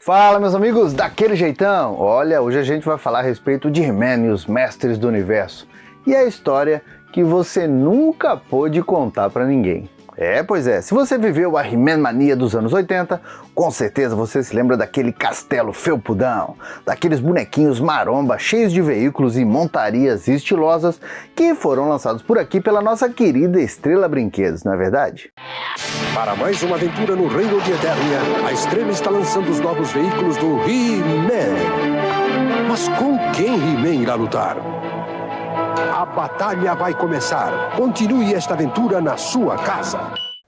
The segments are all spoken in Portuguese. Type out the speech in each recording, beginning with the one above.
Fala, meus amigos, daquele jeitão! Olha, hoje a gente vai falar a respeito de He-Man e os Mestres do Universo. E a história que você nunca pôde contar pra ninguém. Pois é, se você viveu a He-Man mania dos anos 80, com certeza você se lembra daquele castelo felpudão, daqueles bonequinhos maromba cheios de veículos e montarias estilosas que foram lançados por aqui pela nossa querida Estrela Brinquedos, não é verdade? Para mais uma aventura no Reino de Eternia, a Estrela está lançando os novos veículos do He-Man. Mas com quem He-Man irá lutar? A batalha vai começar. Continue esta aventura na sua casa.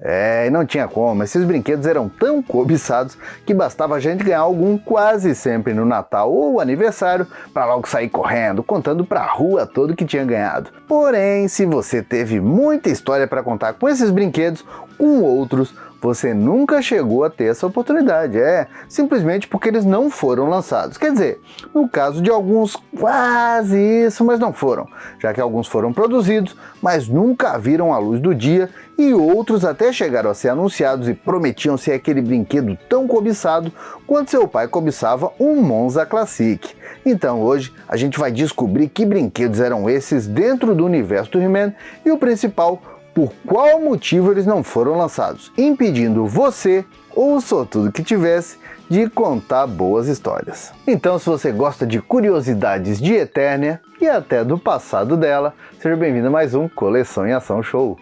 E não tinha como, esses brinquedos eram tão cobiçados que bastava a gente ganhar algum quase sempre no Natal ou aniversário para logo sair correndo, contando pra rua todo que tinha ganhado. Porém, se você teve muita história para contar com esses brinquedos, com outros, você nunca chegou a ter essa oportunidade, simplesmente porque eles não foram lançados. Quer dizer, no caso de alguns, quase isso, mas não foram, já que alguns foram produzidos, mas nunca viram a luz do dia, e outros até chegaram a ser anunciados e prometiam ser aquele brinquedo tão cobiçado quanto seu pai cobiçava um Monza Classic. Então hoje a gente vai descobrir que brinquedos eram esses dentro do universo do He-Man e o principal, por qual motivo eles não foram lançados, impedindo você, ou o sortudo que tivesse, de contar boas histórias. Então, se você gosta de curiosidades de Eternia e até do passado dela, seja bem-vindo a mais um Coleção em Ação Show.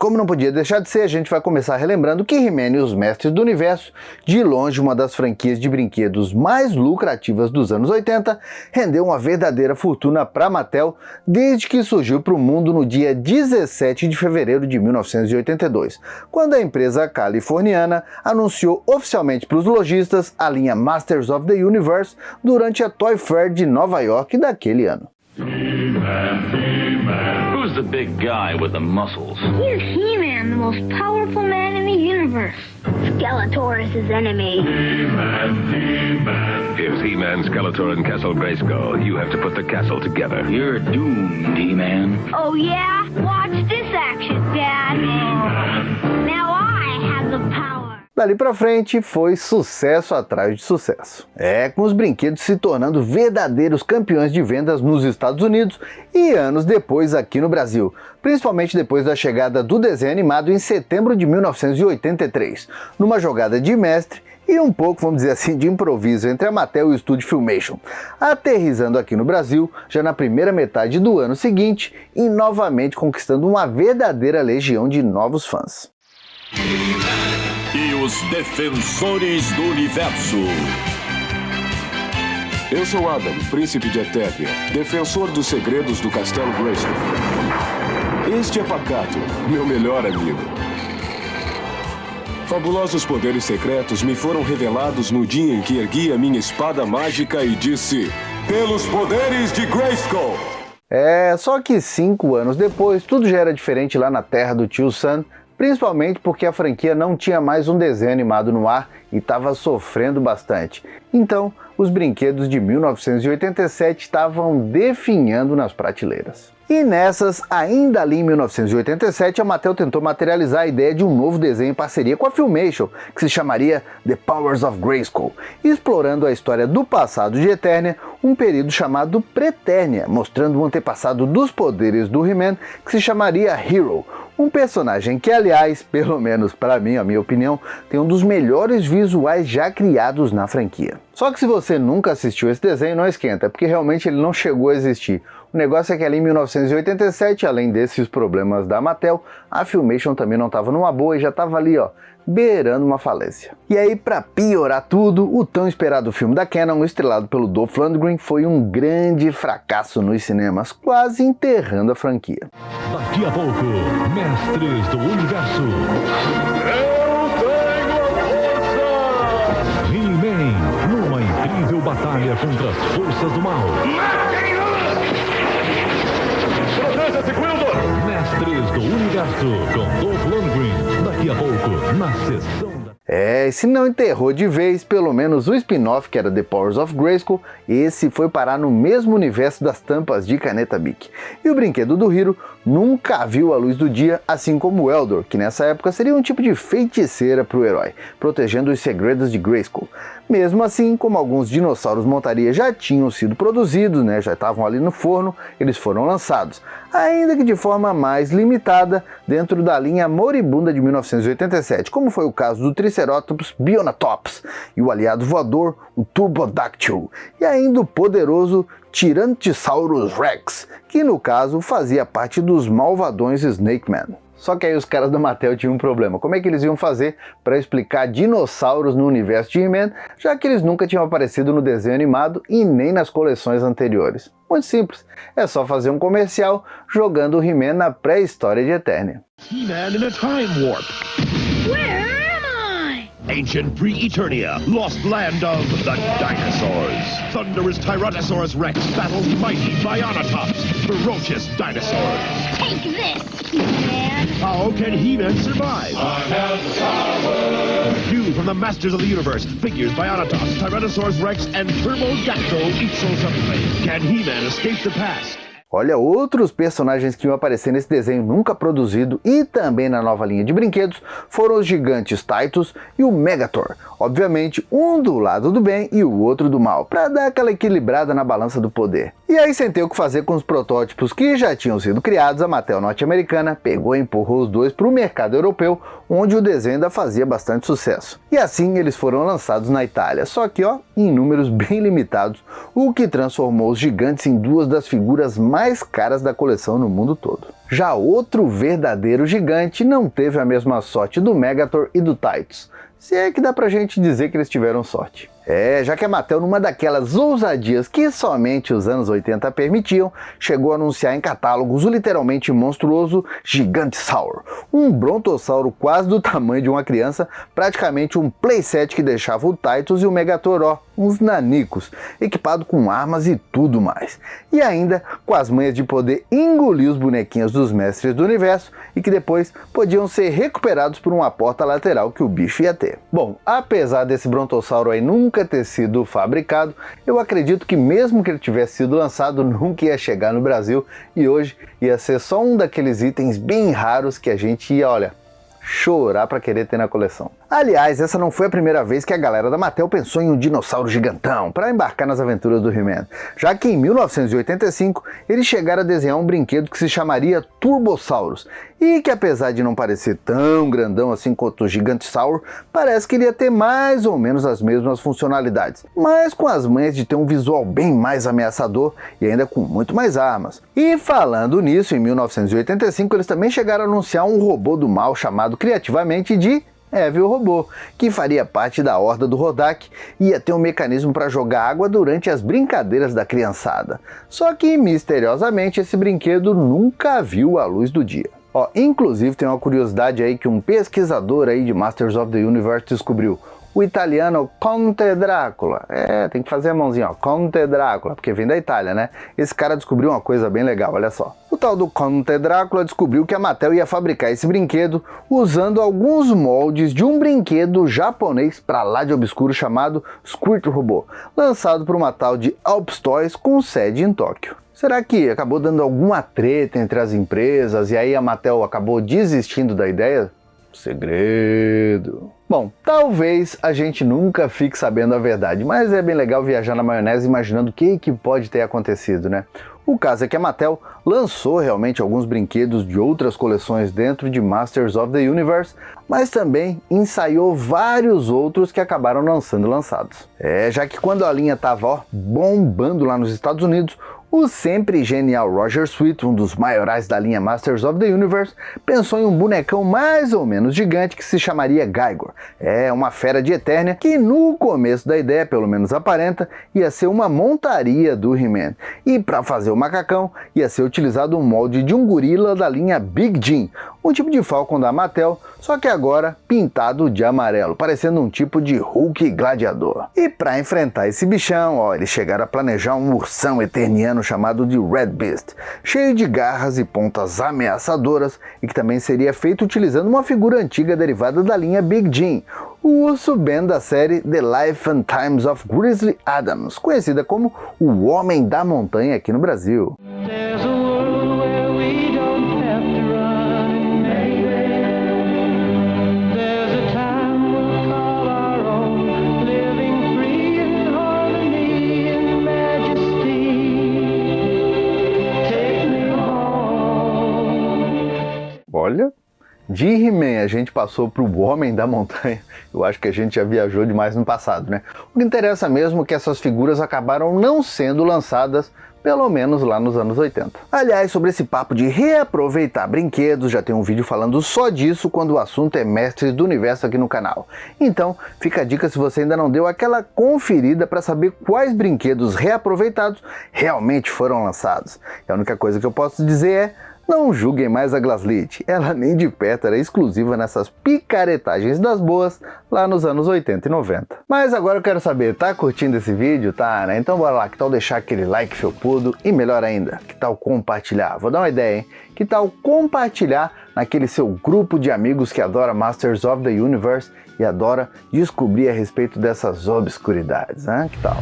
Como não podia deixar de ser, a gente vai começar relembrando que He-Man e os Mestres do Universo, de longe uma das franquias de brinquedos mais lucrativas dos anos 80, rendeu uma verdadeira fortuna para a Mattel desde que surgiu para o mundo no dia 17 de fevereiro de 1982, quando a empresa californiana anunciou oficialmente para os lojistas a linha Masters of the Universe durante a Toy Fair de Nova York daquele ano. Who's the big guy with the muscles? He's He-Man, the most powerful man in the universe. Skeletor is his enemy. He-Man. Here's He-Man, Skeletor, and Castle Grayskull. You have to put the castle together. You're doomed, He-Man. Oh yeah? Watch this action, Dad. Now I have the power. Dali pra frente foi sucesso atrás de sucesso. Com os brinquedos se tornando verdadeiros campeões de vendas nos Estados Unidos e anos depois aqui no Brasil, principalmente depois da chegada do desenho animado em setembro de 1983, numa jogada de mestre e um pouco, vamos dizer assim, de improviso entre a Mattel e o estúdio Filmation, aterrissando aqui no Brasil já na primeira metade do ano seguinte e novamente conquistando uma verdadeira legião de novos fãs. E os Defensores do Universo. Eu sou Adam, príncipe de Eternia, defensor dos segredos do Castelo Grayskull. Este é Pacato, meu melhor amigo. Fabulosos poderes secretos me foram revelados no dia em que ergui a minha espada mágica e disse: pelos poderes de Grayskull! Só que 5 anos depois, tudo já era diferente lá na terra do tio Sam, principalmente porque a franquia não tinha mais um desenho animado no ar e estava sofrendo bastante. Então, os brinquedos de 1987 estavam definhando nas prateleiras. E nessas, ainda ali em 1987, a Mattel tentou materializar a ideia de um novo desenho em parceria com a Filmation, que se chamaria The Powers of Grayskull, explorando a história do passado de Eternia, um período chamado Preternia, mostrando o antepassado dos poderes do He-Man, que se chamaria Hero, um personagem que, aliás, pelo menos para mim, a minha opinião, tem um dos melhores visuais já criados na franquia. Só que se você nunca assistiu esse desenho, não esquenta, porque realmente ele não chegou a existir. O negócio é que ali em 1987, além desses problemas da Mattel, a Filmation também não estava numa boa e já estava ali, beirando uma falência. E aí, para piorar tudo, o tão esperado filme da Canon, estrelado pelo Dolph Lundgren, foi um grande fracasso nos cinemas, quase enterrando a franquia. Daqui a pouco, Mestres do Universo. Eu tenho a força! He-Man, numa incrível batalha contra as forças do mal. Proteja-se, Quildo! Mestres do Universo, com Dolph Lundgren. Daqui a pouco, na sessão da... E se não enterrou de vez, pelo menos o spin-off, que era The Powers of Grayskull, esse foi parar no mesmo universo das tampas de caneta Bic. E o brinquedo do Hiro nunca viu a luz do dia, assim como o Eldor, que nessa época seria um tipo de feiticeira para o herói, protegendo os segredos de Grayskull. Mesmo assim, como alguns dinossauros montaria já tinham sido produzidos, já estavam ali no forno, eles foram lançados, ainda que de forma mais limitada, dentro da linha moribunda de 1987, como foi o caso do Triceratops Bionatops, e o aliado voador, o Turbodactyl, e ainda o poderoso Tyrannosaurus Rex, que no caso fazia parte dos malvadões Snake Man. Só que aí os caras da Mattel tinham um problema. Como é que eles iam fazer para explicar dinossauros no universo de He-Man, já que eles nunca tinham aparecido no desenho animado e nem nas coleções anteriores? Muito simples, é só fazer um comercial jogando o He-Man na pré-história de Eternia. He-Man in a time warp. Where am I? Ancient pre-Eternia, lost land of the dinosaurs. Thunderous Tyrannosaurus Rex battles mighty Bionatops, ferocious dinosaurs. Take this, He-Man. How can He-Man survive? I have the power. New from the Masters of the Universe, figures Bionatops, Tyrannosaurus Rex, and Turbodactyl each sold separately. Can He-Man escape the past? Olha, outros personagens que iam aparecer nesse desenho nunca produzido e também na nova linha de brinquedos foram os gigantes Titus e o Megator. Obviamente, um do lado do bem e o outro do mal, para dar aquela equilibrada na balança do poder. E aí, sem ter o que fazer com os protótipos que já tinham sido criados, a Mattel norte-americana pegou e empurrou os dois para o mercado europeu, onde o desenho ainda fazia bastante sucesso. E assim eles foram lançados na Itália, só que em números bem limitados, o que transformou os gigantes em duas das figuras mais caras da coleção no mundo todo. Já outro verdadeiro gigante não teve a mesma sorte do Megator e do Titus, se é que dá pra gente dizer que eles tiveram sorte. Já que a Mattel, numa daquelas ousadias que somente os anos 80 permitiam, chegou a anunciar em catálogos o literalmente monstruoso Gigantosaur, um brontossauro quase do tamanho de uma criança, praticamente um playset que deixava o Titus e o Megator, uns nanicos, equipado com armas e tudo mais. E ainda com as manhas de poder engolir os bonequinhos dos mestres do universo e que depois podiam ser recuperados por uma porta lateral que o bicho ia ter. Bom, apesar desse brontossauro aí nunca ter sido fabricado, eu acredito que mesmo que ele tivesse sido lançado, nunca ia chegar no Brasil e hoje ia ser só um daqueles itens bem raros que a gente ia, chorar para querer ter na coleção. Aliás, essa não foi a primeira vez que a galera da Mattel pensou em um dinossauro gigantão para embarcar nas aventuras do He-Man, já que em 1985 eles chegaram a desenhar um brinquedo que se chamaria Turbosaurus, e que apesar de não parecer tão grandão assim quanto o Gigantosaur, parece que iria ter mais ou menos as mesmas funcionalidades, mas com as manhas de ter um visual bem mais ameaçador e ainda com muito mais armas. E falando nisso, em 1985 eles também chegaram a anunciar um robô do mal chamado criativamente de Evil Robô, que faria parte da horda do Hordak e ia ter um mecanismo para jogar água durante as brincadeiras da criançada. Só que, misteriosamente, esse brinquedo nunca viu a luz do dia. Inclusive tem uma curiosidade aí que um pesquisador aí de Masters of the Universe descobriu. O italiano Conte Drácula, tem que fazer a mãozinha, Conte Drácula, porque vem da Itália, né? Esse cara descobriu uma coisa bem legal, olha só. O tal do Conte Drácula descobriu que a Mattel ia fabricar esse brinquedo usando alguns moldes de um brinquedo japonês pra lá de obscuro chamado Squirt Robô, lançado por uma tal de Alps Toys com sede em Tóquio. Será que acabou dando alguma treta entre as empresas e aí a Mattel acabou desistindo da ideia? Segredo. Bom, talvez a gente nunca fique sabendo a verdade, mas é bem legal viajar na maionese imaginando o que pode ter acontecido, né? O caso é que a Mattel lançou realmente alguns brinquedos de outras coleções dentro de Masters of the Universe, mas também ensaiou vários outros que acabaram não sendo lançados. Já que quando a linha estava bombando lá nos Estados Unidos, o sempre genial Roger Sweet, um dos maiorais da linha Masters of the Universe, pensou em um bonecão mais ou menos gigante que se chamaria Gaigor. Uma fera de Eternia que no começo da ideia, pelo menos aparenta, ia ser uma montaria do He-Man. E para fazer o macacão ia ser utilizado um molde de um gorila da linha Big Jim, um tipo de Falcon da Mattel, só que agora pintado de amarelo, parecendo um tipo de Hulk gladiador. E para enfrentar esse bichão, eles chegaram a planejar um ursão eterniano americano chamado de Red Beast, cheio de garras e pontas ameaçadoras e que também seria feito utilizando uma figura antiga derivada da linha Big Jim, o urso Ben da série The Life and Times of Grizzly Adams, conhecida como o Homem da Montanha aqui no Brasil. Olha, de He-Man a gente passou para o Homem da Montanha. Eu acho que a gente já viajou demais no passado, né? O que interessa mesmo é que essas figuras acabaram não sendo lançadas, pelo menos lá nos anos 80. Aliás, sobre esse papo de reaproveitar brinquedos, já tem um vídeo falando só disso quando o assunto é Mestres do Universo aqui no canal. Então, fica a dica se você ainda não deu aquela conferida para saber quais brinquedos reaproveitados realmente foram lançados. E a única coisa que eu posso dizer é: não julguem mais a Glaslit, ela nem de perto era exclusiva nessas picaretagens das boas lá nos anos 80 e 90. Mas agora eu quero saber, tá curtindo esse vídeo? Tá, né? Então bora lá, que tal deixar aquele like felpudo e melhor ainda, que tal compartilhar? Vou dar uma ideia, hein? Que tal compartilhar naquele seu grupo de amigos que adora Masters of the Universe e adora descobrir a respeito dessas obscuridades, né? Que tal?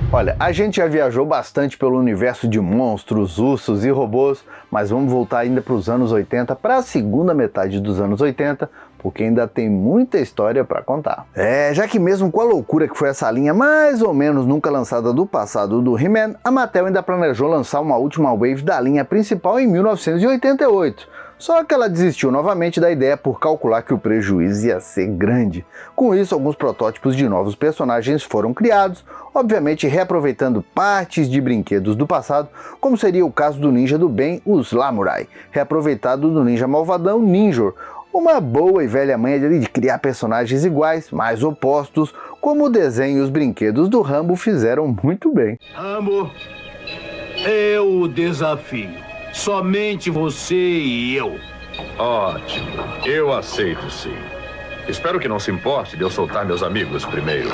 Olha, a gente já viajou bastante pelo universo de monstros, ursos e robôs, mas vamos voltar ainda para os anos 80, para a segunda metade dos anos 80, porque ainda tem muita história para contar. Já que mesmo com a loucura que foi essa linha mais ou menos nunca lançada do passado do He-Man, a Mattel ainda planejou lançar uma última wave da linha principal em 1988. Só que ela desistiu novamente da ideia por calcular que o prejuízo ia ser grande. Com isso, alguns protótipos de novos personagens foram criados, obviamente reaproveitando partes de brinquedos do passado, como seria o caso do ninja do bem, o Slamurai, reaproveitado do ninja malvadão Ninjor. Uma boa e velha manha de criar personagens iguais, mas opostos, como o desenho e os brinquedos do Rambo fizeram muito bem. Rambo, eu desafio. Somente você e eu. Ótimo. Eu aceito, sim. Espero que não se importe de eu soltar meus amigos primeiro.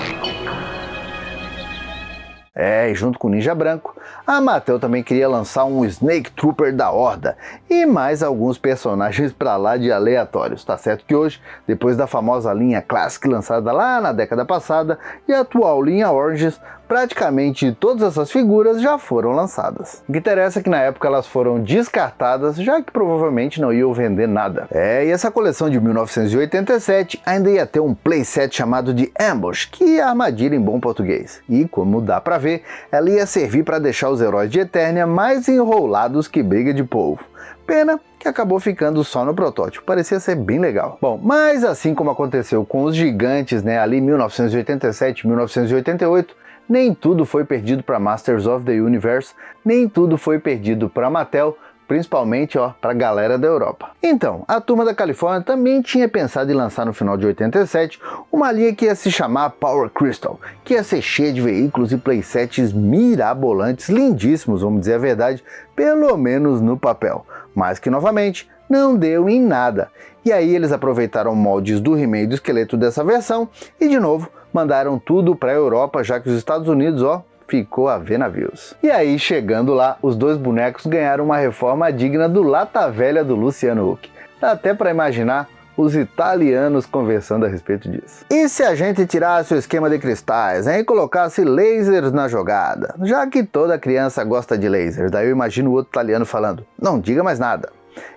E junto com o Ninja Branco, a Mattel também queria lançar um Snake Trooper da Horda e mais alguns personagens pra lá de aleatórios. Tá certo que hoje, depois da famosa linha Classic lançada lá na década passada e a atual linha Origins, praticamente todas essas figuras já foram lançadas. O que interessa é que na época elas foram descartadas, já que provavelmente não iam vender nada. E essa coleção de 1987 ainda ia ter um playset chamado de Ambush, que é armadilha em bom português. E como dá pra ver, ela ia servir para deixar os heróis de Eternia mais enrolados que briga de polvo. Pena que acabou ficando só no protótipo, parecia ser bem legal. Bom, mas assim como aconteceu com os gigantes, né, ali em 1987, 1988, nem tudo foi perdido para Masters of the Universe, nem tudo foi perdido para Mattel, principalmente para a galera da Europa. Então, a turma da Califórnia também tinha pensado em lançar no final de 87 uma linha que ia se chamar Power Crystal, que ia ser cheia de veículos e playsets mirabolantes, lindíssimos, vamos dizer a verdade, pelo menos no papel, mas que novamente não deu em nada. E aí eles aproveitaram moldes do He-Man e do esqueleto dessa versão e de novo mandaram tudo para a Europa, já que os Estados Unidos, ficou a ver navios. E aí, chegando lá, os dois bonecos ganharam uma reforma digna do Lata Velha do Luciano Huck. Dá até para imaginar os italianos conversando a respeito disso. E se a gente tirasse o esquema de cristais, e colocasse lasers na jogada? Já que toda criança gosta de lasers, daí eu imagino o outro italiano falando: não diga mais nada.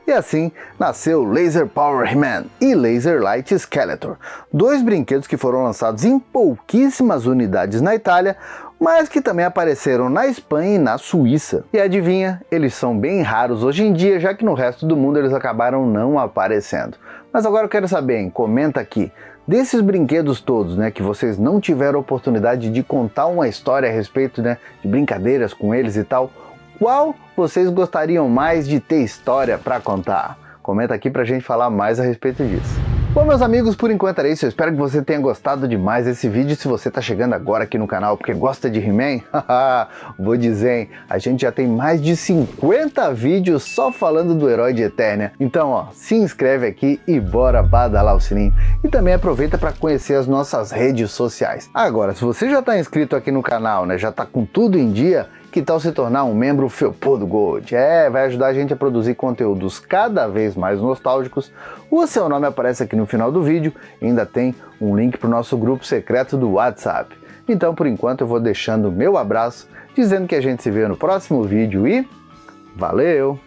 E assim nasceu Laser Power He-Man e Laser Light Skeletor, dois brinquedos que foram lançados em pouquíssimas unidades na Itália, mas que também apareceram na Espanha e na Suíça. E adivinha, eles são bem raros hoje em dia, já que no resto do mundo eles acabaram não aparecendo. Mas agora eu quero saber, hein? Comenta aqui, desses brinquedos todos, né, que vocês não tiveram oportunidade de contar uma história a respeito, né, de brincadeiras com eles e tal, qual vocês gostariam mais de ter história para contar? Comenta aqui pra gente falar mais a respeito disso. Bom, meus amigos, por enquanto era isso. Eu espero que você tenha gostado demais desse vídeo. Se você tá chegando agora aqui no canal porque gosta de He-Man, vou dizer, hein? A gente já tem mais de 50 vídeos só falando do herói de Eternia. Então, se inscreve aqui e bora badalar o sininho. E também aproveita para conhecer as nossas redes sociais. Agora, se você já tá inscrito aqui no canal, né, já tá com tudo em dia, que tal se tornar um membro Felpudo Gold? Vai ajudar a gente a produzir conteúdos cada vez mais nostálgicos. O seu nome aparece aqui no final do vídeo e ainda tem um link para o nosso grupo secreto do WhatsApp. Então, por enquanto, eu vou deixando o meu abraço, dizendo que a gente se vê no próximo vídeo e valeu!